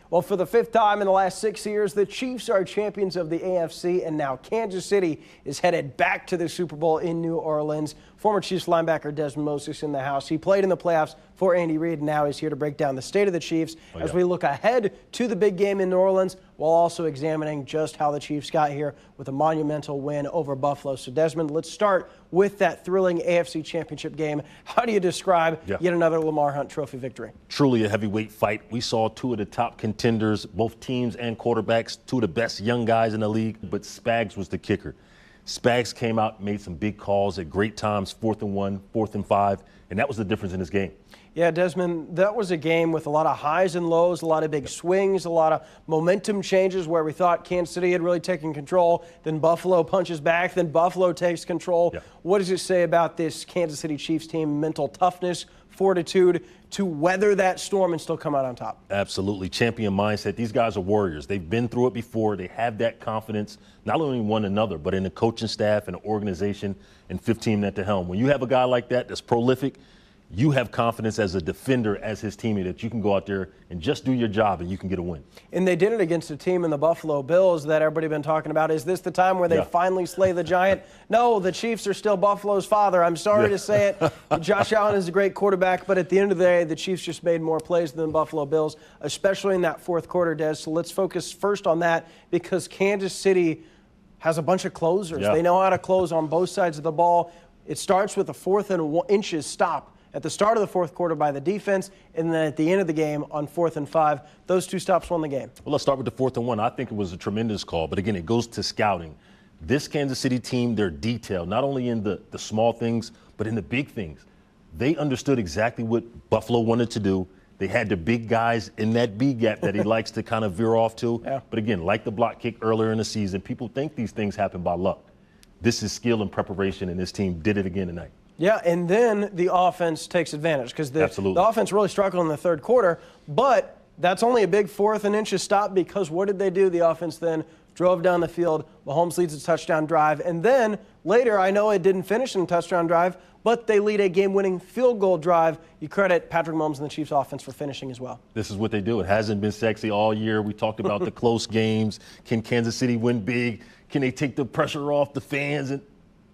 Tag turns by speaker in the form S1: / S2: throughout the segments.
S1: Well, for the fifth time in the last 6 years, the Chiefs are champions of the AFC, and now Kansas City is headed back to the Super Bowl in New Orleans. Former Chiefs linebacker Dezman Moses in the house. He played in the playoffs for Andy Reid, and now he's here to break down the state of the Chiefs as we look ahead to the big game in New Orleans, while also examining just how the Chiefs got here with a monumental win over Buffalo. So, Desmond, let's start with that thrilling AFC Championship game. How do you describe yet another Lamar Hunt Trophy victory?
S2: Truly a heavyweight fight. We saw two of the top contenders, both teams and quarterbacks, two of the best young guys in the league, but Spags was the kicker. Spags came out, made some big calls at great times, 4th and 1, 4th and 5, and that was the difference in this game.
S1: Yeah, Desmond, that was a game with a lot of highs and lows, a lot of big swings, a lot of momentum changes where we thought Kansas City had really taken control. Then Buffalo punches back, then Buffalo takes control. What does it say about this Kansas City Chiefs team, mental toughness, fortitude to weather that storm and still come out on top?
S2: Absolutely. Champion mindset. These guys are warriors. They've been through it before. They have that confidence, not only in one another, but in the coaching staff and the organization and 15 at the helm. When you have a guy like that that's prolific, you have confidence as a defender, as his teammate, that you can go out there and just do your job and you can get a win. And
S1: they did it against a team in the Buffalo Bills that everybody been talking about. Is this the time where they finally slay the giant? No, the Chiefs are still Buffalo's father. I'm sorry to say it. Josh Allen is a great quarterback, but at the end of the day, the Chiefs just made more plays than the Buffalo Bills, especially in that fourth quarter, Des. So let's focus first on that because Kansas City has a bunch of closers. They know how to close on both sides of the ball. It starts with a 4th and inches stop at the start of the fourth quarter by the defense, and then at the end of the game on 4th and 5. Those two stops won the game.
S2: Well, let's start with the 4th and 1. I think it was a tremendous call, but again, it goes to scouting. This Kansas City team, they're detailed, not only in the small things, but in the big things. They understood exactly what Buffalo wanted to do. They had the big guys in that B gap that he likes to kind of veer off to. But again, like the block kick earlier in the season, people think these things happen by luck. This is skill and preparation, and this team did it again tonight.
S1: Yeah, and then the offense takes advantage because the offense really struggled in the third quarter, but that's only a big 4th and inches stop because what did they do? The offense then drove down the field. Mahomes leads a touchdown drive, and then later, I know it didn't finish in a touchdown drive, but they lead a game-winning field goal drive. You credit Patrick Mahomes and the Chiefs offense for finishing as well.
S2: This is what they do. It hasn't been sexy all year. We talked about the close games. Can Kansas City win big? Can they take the pressure off the fans?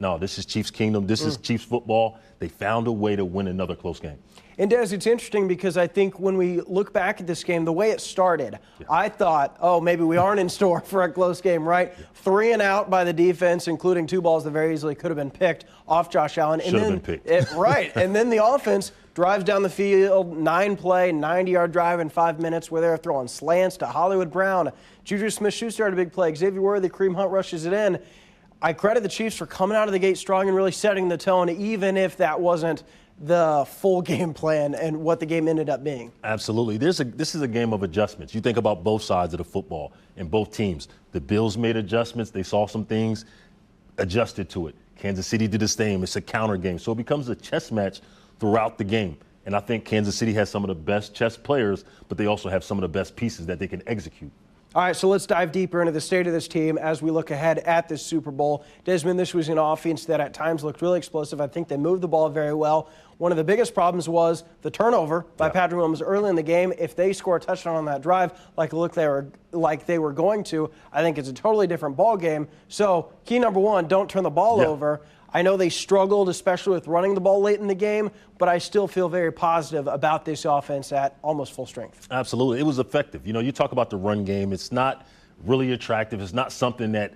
S2: No, this is Chiefs Kingdom. This is Chiefs football. They found a way to win another close game.
S1: And, Des, it's interesting because I think when we look back at this game, the way it started, I thought, oh, maybe we aren't in store for a close game, right? 3 and out by the defense, including 2 balls that very easily could have been picked off Josh Allen.
S2: Should have been picked.
S1: Right. And then the offense drives down the field, 9-play, 90-yard drive in 5 minutes where they're throwing slants to Hollywood Brown. Juju Smith-Schuster had a big play. Xavier Worthy, Kareem Hunt rushes it in. I credit the Chiefs for coming out of the gate strong and really setting the tone, even if that wasn't the full game plan and what the game ended up being.
S2: Absolutely. This is a game of adjustments. You think about both sides of the football and both teams. The Bills made adjustments. They saw some things, adjusted to it. Kansas City did the same. It's a counter game. So it becomes a chess match throughout the game. And I think Kansas City has some of the best chess players, but they also have some of the best pieces that they can execute.
S1: All right, so let's dive deeper into the state of this team as we look ahead at this Super Bowl. Desmond, this was an offense that at times looked really explosive. I think they moved the ball very well. One of the biggest problems was the turnover by Patrick Mahomes early in the game. If they score a touchdown on that drive, like they were going to, I think it's a totally different ball game. So key number 1, don't turn the ball over. I know they struggled, especially with running the ball late in the game, but I still feel very positive about this offense at almost full strength.
S2: Absolutely. It was effective. You know, you talk about the run game. It's not really attractive. It's not something that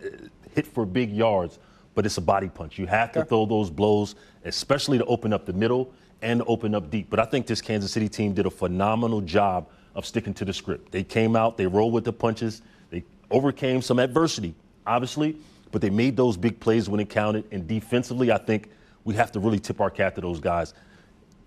S2: hit for big yards, but it's a body punch. You have to throw those blows, especially to open up the middle and open up deep. But I think this Kansas City team did a phenomenal job of sticking to the script. They came out, they rolled with the punches, they overcame some adversity, obviously, but they made those big plays when it counted. And defensively, I think we have to really tip our cap to those guys.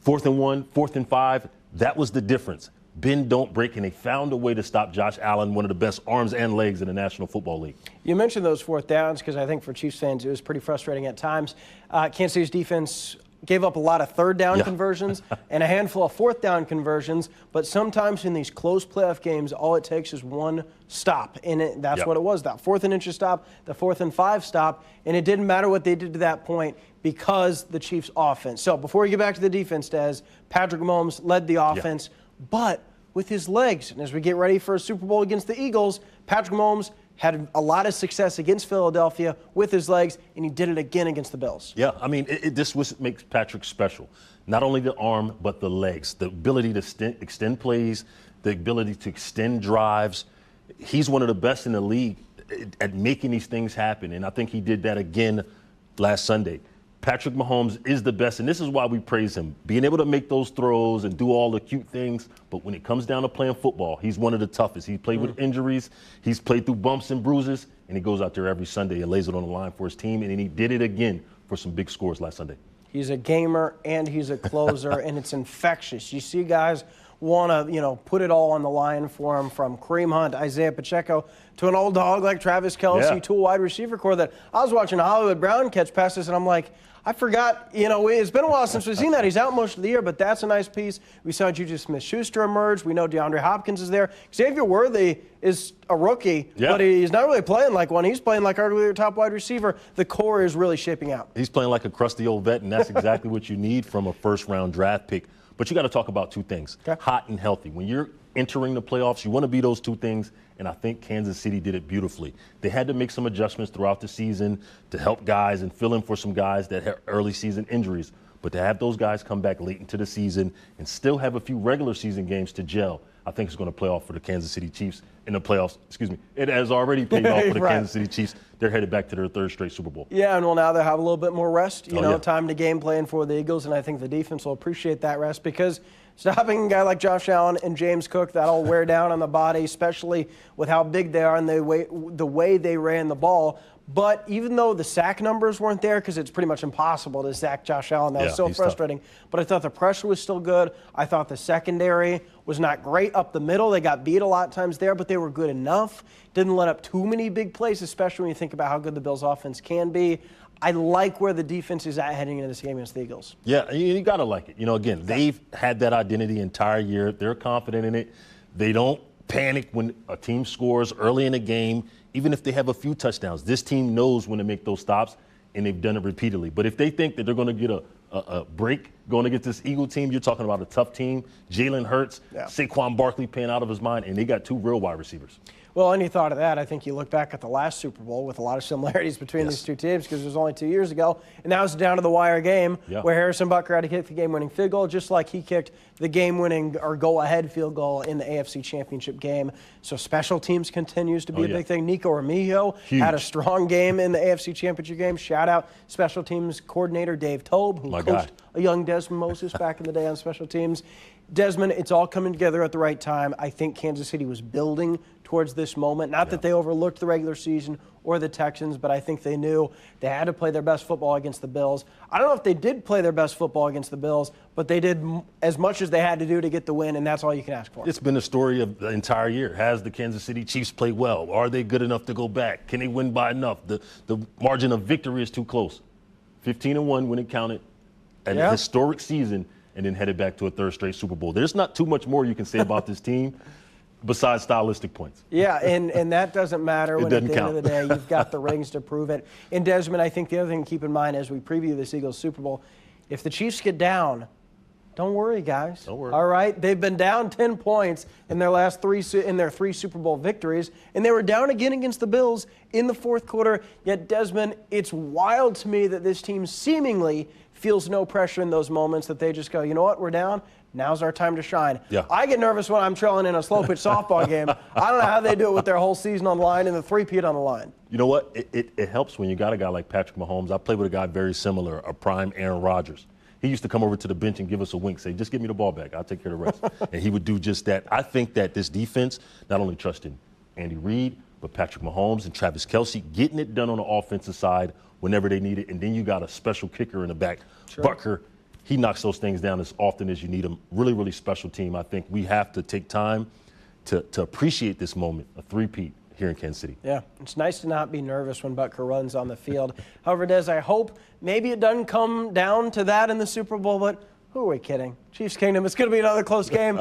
S2: 4th and 1, 4th and 5, that was the difference. Bend, don't break, and they found a way to stop Josh Allen, one of the best arms and legs in the National Football League.
S1: You mentioned those 4th downs because I think for Chiefs fans it was pretty frustrating at times. Kansas City's defense gave up a lot of 3rd down conversions and a handful of 4th down conversions, but sometimes in these close playoff games, all it takes is one stop, and that's what it was, that 4th and inches stop, the 4th and 5 stop, and it didn't matter what they did to that point because the Chiefs' offense. So before we get back to the defense, Des, Patrick Mahomes led the offense, but with his legs. And as we get ready for a Super Bowl against the Eagles, Patrick Mahomes had a lot of success against Philadelphia with his legs, and he did it again against the Bills.
S2: Yeah, I mean, this was makes Patrick special. Not only the arm, but the legs, the ability to extend plays, the ability to extend drives. He's one of the best in the league at making these things happen, and I think he did that again last Sunday. Patrick Mahomes is the best, and this is why we praise him. Being able to make those throws and do all the cute things, but when it comes down to playing football, he's one of the toughest. He played with injuries. He's played through bumps and bruises, and he goes out there every Sunday and lays it on the line for his team, and he did it again for some big scores last Sunday.
S1: He's a gamer, and he's a closer, and it's infectious. You see guys want to, put it all on the line for him, from Kareem Hunt, Isaiah Pacheco, to an old dog like Travis Kelce, to a wide receiver core that I was watching Hollywood Brown catch passes, and I'm like, I forgot, it's been a while since we've seen that. He's out most of the year, but that's a nice piece. We saw Juju Smith-Schuster emerge. We know DeAndre Hopkins is there. Xavier Worthy is a rookie, but he's not really playing like one. He's playing like arguably their top wide receiver. The core is really shaping out.
S2: He's playing like a crusty old vet, and that's exactly what you need from a first-round draft pick. But you got to talk about two things, hot and healthy. When you're entering the playoffs, you want to be those two things, and I think Kansas City did it beautifully. They had to make some adjustments throughout the season to help guys and fill in for some guys that had early season injuries. But to have those guys come back late into the season and still have a few regular season games to gel, I think it's going to play off for the Kansas City Chiefs in the playoffs. It has already paid off for the Kansas City Chiefs. They're headed back to their third straight Super Bowl.
S1: Yeah, and now they have a little bit more rest, time to game plan for the Eagles, and I think the defense will appreciate that rest, because stopping a guy like Josh Allen and James Cook, that'll wear down on the body, especially with how big they are and the way they ran the ball. But even though the sack numbers weren't there, because it's pretty much impossible to sack Josh Allen, that was so frustrating. Tough. But I thought the pressure was still good. I thought the secondary was not great up the middle. They got beat a lot of times there, but they were good enough. Didn't let up too many big plays, especially when you think about how good the Bills' offense can be. I like where the defense is at heading into this game against the Eagles.
S2: Yeah, you got to like it. Again, they've had that identity the entire year. They're confident in it. They don't panic when a team scores early in a game, even if they have a few touchdowns. This team knows when to make those stops, and they've done it repeatedly. But if they think that they're going to get a break going against this Eagle team, you're talking about a tough team. Jalen Hurts, Saquon Barkley playing out of his mind, and they got two real wide receivers.
S1: Well, any thought of that, I think you look back at the last Super Bowl with a lot of similarities between these two teams, because it was only 2 years ago, and that was a down-to-the-wire game where Harrison Butker had to kick the game-winning field goal, just like he kicked the game-winning or go-ahead field goal in the AFC Championship game. So special teams continues to be a big thing. Nico Remigio had a strong game in the AFC Championship game. Shout-out special teams coordinator Dave Tobe, who coached a young Dezman Moses back in the day on special teams. Desmond, it's all coming together at the right time. I think Kansas City was building towards this moment. Not that they overlooked the regular season or the Texans, but I think they knew they had to play their best football against the Bills. I don't know if they did play their best football against the Bills, but they did as much as they had to do to get the win, and that's all you can ask for.
S2: It's been the story of the entire year. Has the Kansas City Chiefs played well? Are they good enough to go back? Can they win by enough? The margin of victory is too close. 15-1 when it counted, and a historic season, and then headed back to a third straight Super Bowl. There's not too much more you can say about this team besides stylistic points.
S1: Yeah, and that doesn't matter when at the end of the day you've got the rings to prove it. And Desmond, I think the other thing to keep in mind as we preview this Eagles Super Bowl, if the Chiefs get down, don't worry, guys.
S2: Don't worry.
S1: All right? They've been down 10 points in their three Super Bowl victories, and they were down again against the Bills in the fourth quarter. Yet, Desmond, it's wild to me that this team seemingly feels no pressure in those moments, that they just go, you know what, we're down. Now's our time to shine.
S2: Yeah.
S1: I get nervous when I'm trailing in a slow-pitch softball game. I don't know how they do it with their whole season on the line and the three-peat on the line.
S2: You know what? It helps when you got a guy like Patrick Mahomes. I played with a guy very similar, a prime Aaron Rodgers. He used to come over to the bench and give us a wink, say, just give me the ball back. I'll take care of the rest. And he would do just that. I think that this defense not only trusted Andy Reid, but Patrick Mahomes and Travis Kelce getting it done on the offensive side whenever they need it. And then you got a special kicker in the back, Butker. He knocks those things down as often as you need them. Really, really special team. I think we have to take time to appreciate this moment, a three-peat here in Kansas City.
S1: Yeah, it's nice to not be nervous when Butker runs on the field. However, Des, I hope maybe it doesn't come down to that in the Super Bowl, but who are we kidding? Chiefs Kingdom, it's going to be another close game.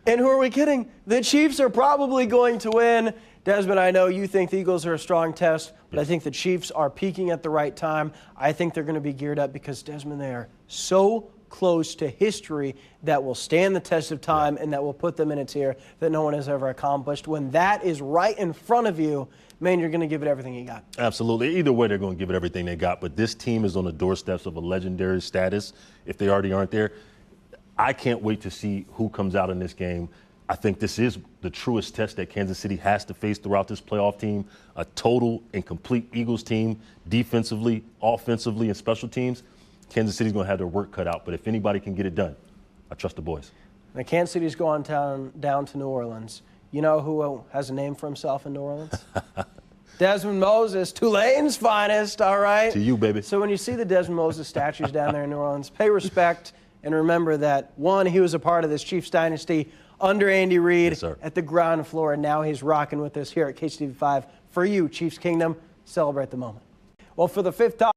S1: And who are we kidding? The Chiefs are probably going to win. Desmond, I know you think the Eagles are a strong test, but I think the Chiefs are peaking at the right time. I think they're going to be geared up because, Desmond, they are so close to history that will stand the test of time and that will put them in a tier that no one has ever accomplished. When that is right in front of you, man, you're going to give it everything you got.
S2: Absolutely. Either way, they're going to give it everything they got. But this team is on the doorsteps of a legendary status if they already aren't there. I can't wait to see who comes out in this game. I think this is the truest test that Kansas City has to face throughout this playoff team. A total and complete Eagles team, defensively, offensively, and special teams. Kansas City's going to have their work cut out. But if anybody can get it done, I trust the boys.
S1: Now, Kansas City's going down to New Orleans. You know who has a name for himself in New Orleans? Dezman Moses, Tulane's finest, all right?
S2: To you, baby.
S1: So when you see the Dezman Moses statues down there in New Orleans, pay respect and remember that, one, he was a part of this Chiefs dynasty under Andy Reid at the ground floor, and now he's rocking with us here at KCTV5. For you, Chiefs Kingdom, celebrate the moment. Well, for the fifth time.